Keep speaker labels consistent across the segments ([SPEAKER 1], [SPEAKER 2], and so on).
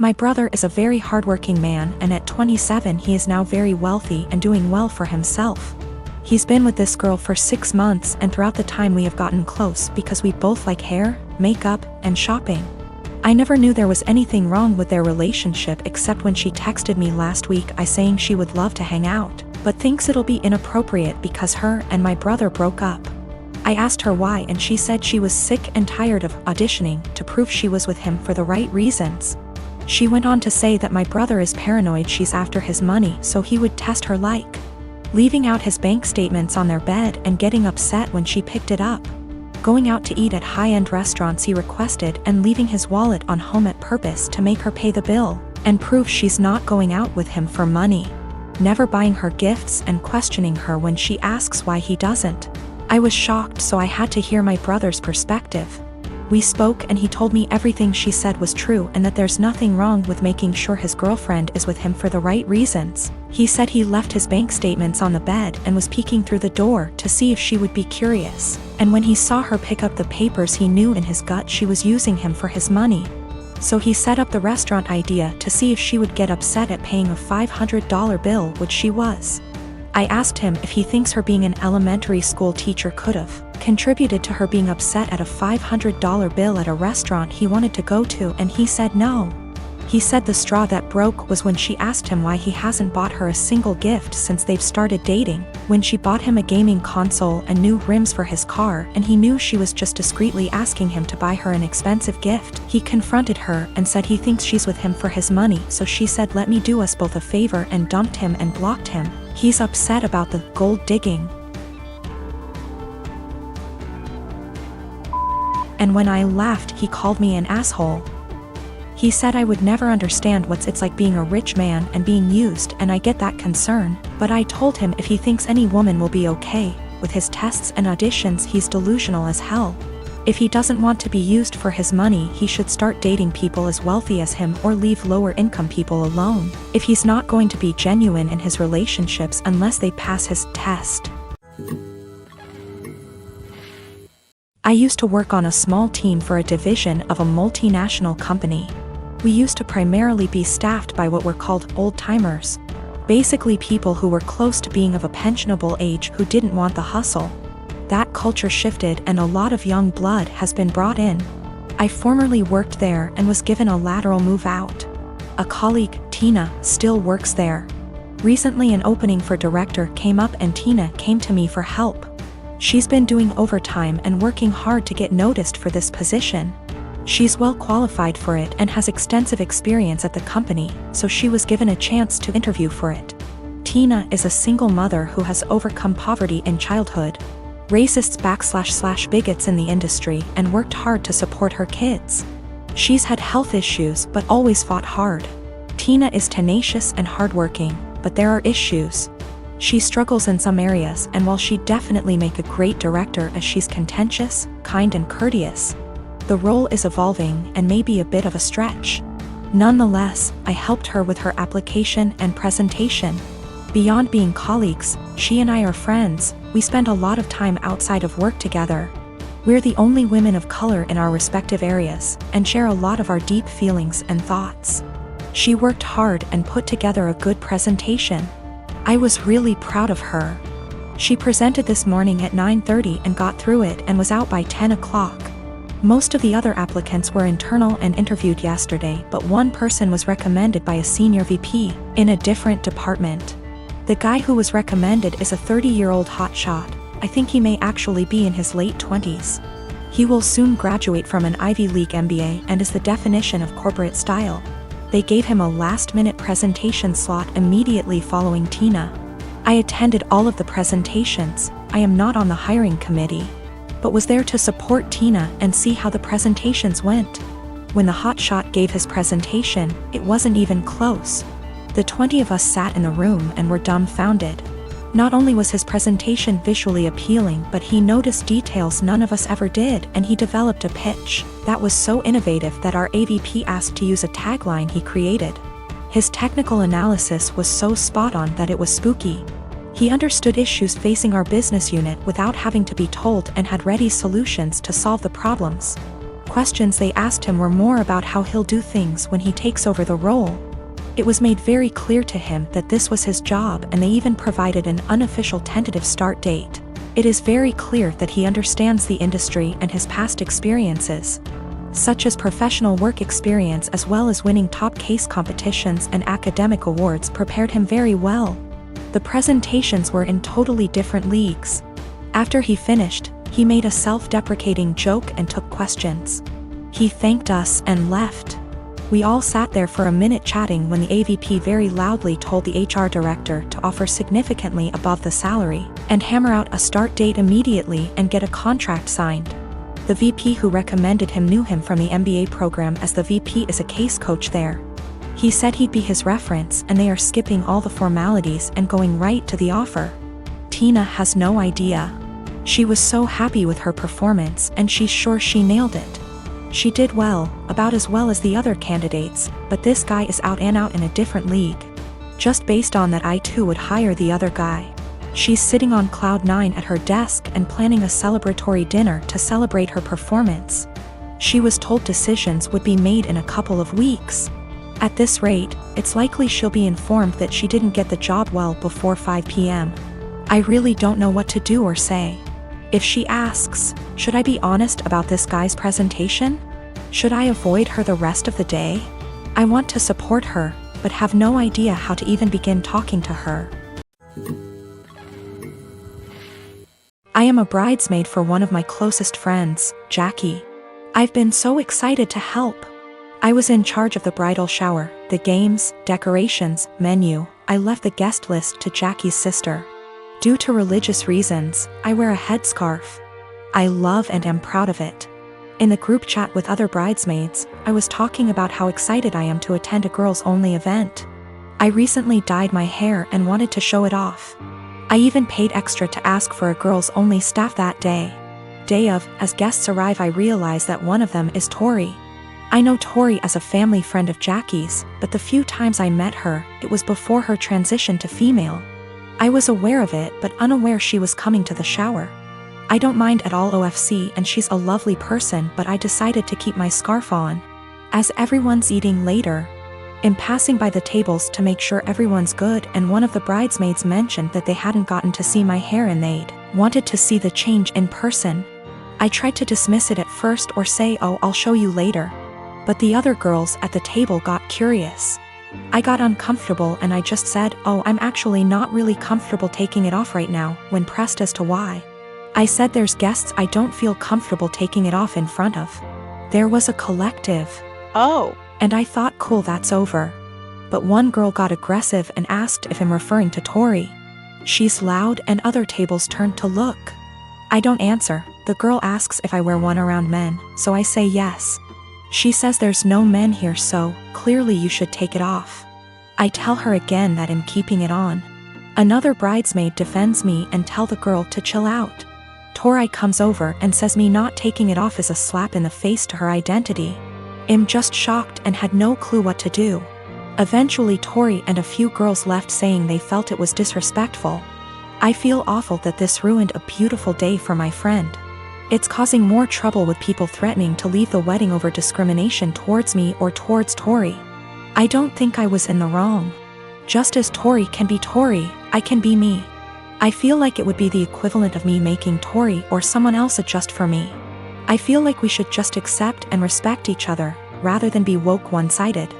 [SPEAKER 1] My brother is a very hardworking man, and at 27 he is now very wealthy and doing well for himself. He's been with this girl for 6 months, and throughout the time we have gotten close because we both like hair, makeup, and shopping. I never knew there was anything wrong with their relationship except when she texted me last week saying she would love to hang out, but thinks it'll be inappropriate because her and my brother broke up. I asked her why, and she said she was sick and tired of auditioning to prove she was with him for the right reasons. She went on to say that my brother is paranoid she's after his money, so he would test her, like leaving out his bank statements on their bed and getting upset when she picked it up, going out to eat at high-end restaurants he requested, and leaving his wallet on home at purpose to make her pay the bill and prove she's not going out with him for money, never buying her gifts and questioning her when she asks why he doesn't. I was shocked, so I had to hear my brother's perspective. We spoke and he told me everything she said was true and that there's nothing wrong with making sure his girlfriend is with him for the right reasons. He said he left his bank statements on the bed and was peeking through the door to see if she would be curious, and when he saw her pick up the papers he knew in his gut she was using him for his money. So he set up the restaurant idea to see if she would get upset at paying a $500 bill, which she was. I asked him if he thinks her being an elementary school teacher could have contributed to her being upset at a $500 bill at a restaurant he wanted to go to, and he said no. He said the straw that broke was when she asked him why he hasn't bought her a single gift since they've started dating, when she bought him a gaming console and new rims for his car, and he knew she was just discreetly asking him to buy her an expensive gift. He confronted her and said he thinks she's with him for his money, so she said let me do us both a favor and dumped him and blocked him. He's upset about the gold digging. And when I laughed, he called me an asshole. He said I would never understand what it's like being a rich man and being used, and I get that concern, but I told him if he thinks any woman will be okay with his tests and auditions, he's delusional as hell. If he doesn't want to be used for his money, he should start dating people as wealthy as him or leave lower income people alone, if he's not going to be genuine in his relationships unless they pass his test. I used to work on a small team for a division of a multinational company. We used to primarily be staffed by what were called old-timers, basically people who were close to being of a pensionable age who didn't want the hustle. That culture shifted and a lot of young blood has been brought in. I formerly worked there and was given a lateral move out. A colleague, Tina, still works there. Recently an opening for director came up and Tina came to me for help. She's been doing overtime and working hard to get noticed for this position. She's well qualified for it and has extensive experience at the company, so she was given a chance to interview for it. Tina is a single mother who has overcome poverty in childhood, racists / bigots in the industry, and worked hard to support her kids. She's had health issues but always fought hard. Tina is tenacious and hardworking, but there are issues. She struggles in some areas, and while she'd definitely make a great director as she's contentious, kind and courteous, the role is evolving and may be a bit of a stretch. Nonetheless, I helped her with her application and presentation. Beyond being colleagues, she and I are friends. We spend a lot of time outside of work together. We're the only women of color in our respective areas, and share a lot of our deep feelings and thoughts. She worked hard and put together a good presentation. I was really proud of her. She presented this morning at 9:30 and got through it and was out by 10 o'clock. Most of the other applicants were internal and interviewed yesterday, but one person was recommended by a senior VP in a different department. The guy who was recommended is a 30-year-old hotshot. I think he may actually be in his late 20s. He will soon graduate from an Ivy League MBA and is the definition of corporate style. They gave him a last-minute presentation slot immediately following Tina. I attended all of the presentations. I am not on the hiring committee, but was there to support Tina and see how the presentations went. When the hotshot gave his presentation, it wasn't even close. The 20 of us sat in the room and were dumbfounded. Not only was his presentation visually appealing, but he noticed details none of us ever did, and he developed a pitch that was so innovative that our AVP asked to use a tagline he created. His technical analysis was so spot on that it was spooky. He understood issues facing our business unit without having to be told and had ready solutions to solve the problems. Questions they asked him were more about how he'll do things when he takes over the role. It was made very clear to him that this was his job, and they even provided an unofficial tentative start date. It is very clear that he understands the industry and his past experiences, such as professional work experience as well as winning top case competitions and academic awards, prepared him very well. The presentations were in totally different leagues. After he finished, he made a self-deprecating joke and took questions. He thanked us and left. We all sat there for a minute chatting when the AVP very loudly told the HR director to offer significantly above the salary and hammer out a start date immediately and get a contract signed. The VP who recommended him knew him from the MBA program, as the VP is a case coach there. He said he'd be his reference, and they are skipping all the formalities and going right to the offer. Tina has no idea. She was so happy with her performance, and she's sure she nailed it. She did well, about as well as the other candidates, but this guy is out and out in a different league. Just based on that, I too would hire the other guy. She's sitting on cloud 9 at her desk and planning a celebratory dinner to celebrate her performance. She was told decisions would be made in a couple of weeks. At this rate, it's likely she'll be informed that she didn't get the job well before 5 p.m. I really don't know what to do or say. If she asks, should I be honest about this guy's presentation? Should I avoid her the rest of the day? I want to support her, but have no idea how to even begin talking to her. I am a bridesmaid for one of my closest friends, Jackie. I've been so excited to help. I was in charge of the bridal shower, the games, decorations, menu. I left the guest list to Jackie's sister. Due to religious reasons, I wear a headscarf. I love and am proud of it. In the group chat with other bridesmaids, I was talking about how excited I am to attend a girls-only event. I recently dyed my hair and wanted to show it off. I even paid extra to ask for a girls-only staff that day. Day of, as guests arrive, I realize that one of them is Tori. I know Tori as a family friend of Jackie's, but the few times I met her, it was before her transition to female. I was aware of it, but unaware she was coming to the shower. I don't mind at all OFC, and she's a lovely person, but I decided to keep my scarf on. As everyone's eating later, I'm passing by the tables to make sure everyone's good, and one of the bridesmaids mentioned that they hadn't gotten to see my hair and they'd wanted to see the change in person. I tried to dismiss it at first or say, oh, I'll show you later. But the other girls at the table got curious. I got uncomfortable and I just said, oh, I'm actually not really comfortable taking it off right now, when pressed as to why. I said there's guests I don't feel comfortable taking it off in front of. There was a collective. Oh. And I thought, cool, that's over. But one girl got aggressive and asked if I'm referring to Tori. She's loud, and other tables turned to look. I don't answer. The girl asks if I wear one around men, so I say yes. She says there's no men here, so clearly you should take it off. I tell her again that I'm keeping it on. Another bridesmaid defends me and tell the girl to chill out. Tori comes over and says me not taking it off is a slap in the face to her identity. I'm just shocked and had no clue what to do. Eventually Tori and a few girls left saying they felt it was disrespectful. I feel awful that this ruined a beautiful day for my friend. It's causing more trouble with people threatening to leave the wedding over discrimination towards me or towards Tori. I don't think I was in the wrong. Just as Tori can be Tori, I can be me. I feel like it would be the equivalent of me making Tori or someone else adjust for me. I feel like we should just accept and respect each other, rather than be woke one-sided.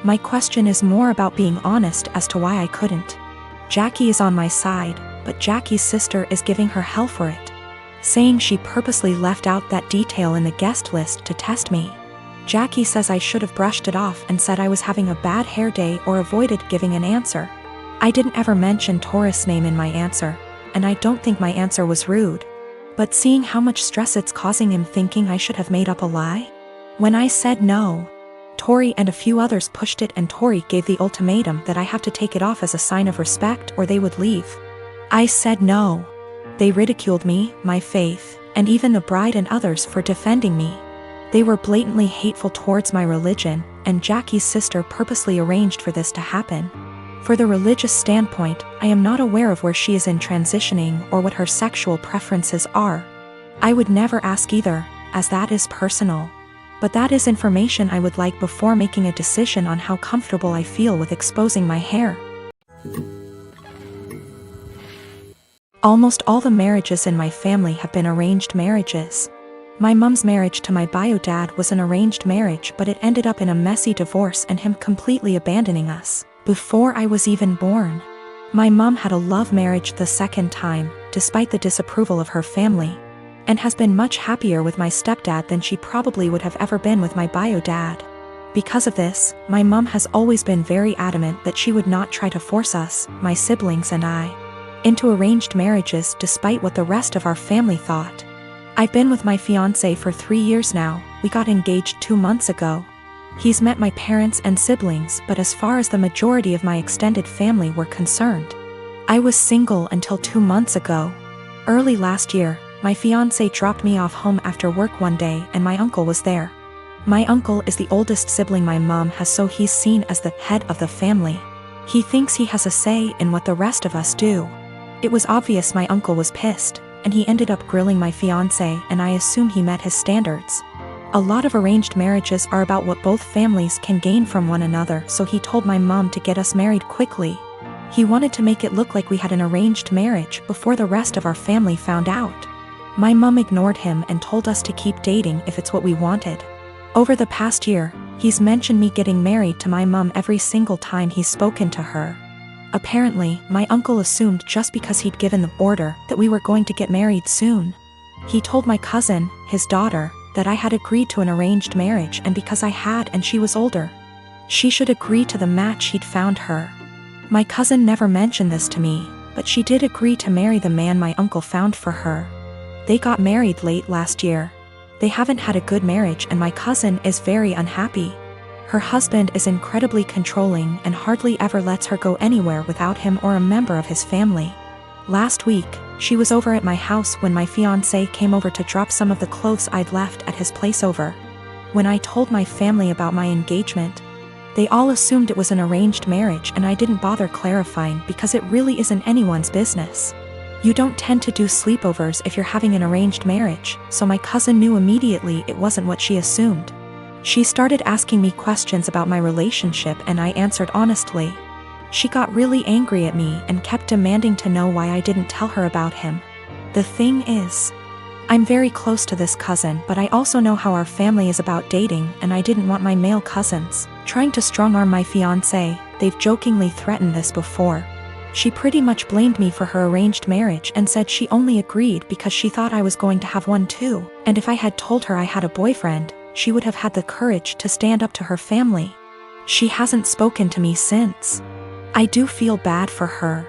[SPEAKER 1] My question is more about being honest as to why I couldn't. Jackie is on my side, but Jackie's sister is giving her hell for it, saying she purposely left out that detail in the guest list to test me. Jackie says I should have brushed it off and said I was having a bad hair day or avoided giving an answer. I didn't ever mention Tori's name in my answer, and I don't think my answer was rude. But seeing how much stress it's causing him, thinking I should have made up a lie? When I said no, Tori and a few others pushed it, and Tori gave the ultimatum that I have to take it off as a sign of respect or they would leave. I said no. They ridiculed me, my faith, and even the bride and others for defending me. They were blatantly hateful towards my religion, and Jackie's sister purposely arranged for this to happen. For the religious standpoint, I am not aware of where she is in transitioning or what her sexual preferences are. I would never ask either, as that is personal. But that is information I would like before making a decision on how comfortable I feel with exposing my hair. Almost all the marriages in my family have been arranged marriages. My mom's marriage to my bio dad was an arranged marriage, but it ended up in a messy divorce and him completely abandoning us before I was even born. My mom had a love marriage the second time, despite the disapproval of her family, and has been much happier with my stepdad than she probably would have ever been with my bio dad. Because of this, my mom has always been very adamant that she would not try to force us, my siblings and I, into arranged marriages despite what the rest of our family thought. I've been with my fiancé for 3 years now. We got engaged 2 months ago. He's met my parents and siblings, but as far as the majority of my extended family were concerned, I was single until 2 months ago. Early last year, my fiancé dropped me off home after work one day and my uncle was there. My uncle is the oldest sibling my mom has, so he's seen as the head of the family. He thinks he has a say in what the rest of us do. It was obvious my uncle was pissed, and he ended up grilling my fiancé, and I assume he met his standards. A lot of arranged marriages are about what both families can gain from one another, so he told my mom to get us married quickly. He wanted to make it look like we had an arranged marriage before the rest of our family found out. My mom ignored him and told us to keep dating if it's what we wanted. Over the past year, he's mentioned me getting married to my mom every single time he's spoken to her. Apparently, my uncle assumed just because he'd given the order that we were going to get married soon. He told my cousin, his daughter, that I had agreed to an arranged marriage, and because I had and she was older, she should agree to the match he'd found her. My cousin never mentioned this to me, but she did agree to marry the man my uncle found for her. They got married late last year. They haven't had a good marriage and my cousin is very unhappy. Her husband is incredibly controlling and hardly ever lets her go anywhere without him or a member of his family. Last week, she was over at my house when my fiancé came over to drop some of the clothes I'd left at his place over. When I told my family about my engagement, they all assumed it was an arranged marriage and I didn't bother clarifying because it really isn't anyone's business. You don't tend to do sleepovers if you're having an arranged marriage, so my cousin knew immediately it wasn't what she assumed. She started asking me questions about my relationship and I answered honestly. She got really angry at me and kept demanding to know why I didn't tell her about him. The thing is, I'm very close to this cousin, but I also know how our family is about dating and I didn't want my male cousins trying to strong-arm my fiancé. They've jokingly threatened this before. She pretty much blamed me for her arranged marriage and said she only agreed because she thought I was going to have one too, and if I had told her I had a boyfriend, she would have had the courage to stand up to her family. She hasn't spoken to me since. I do feel bad for her.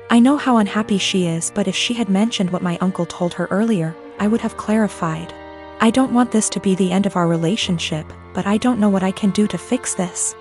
[SPEAKER 1] I know how unhappy she is, but if she had mentioned what my uncle told her earlier, I would have clarified. I don't want this to be the end of our relationship, but I don't know what I can do to fix this.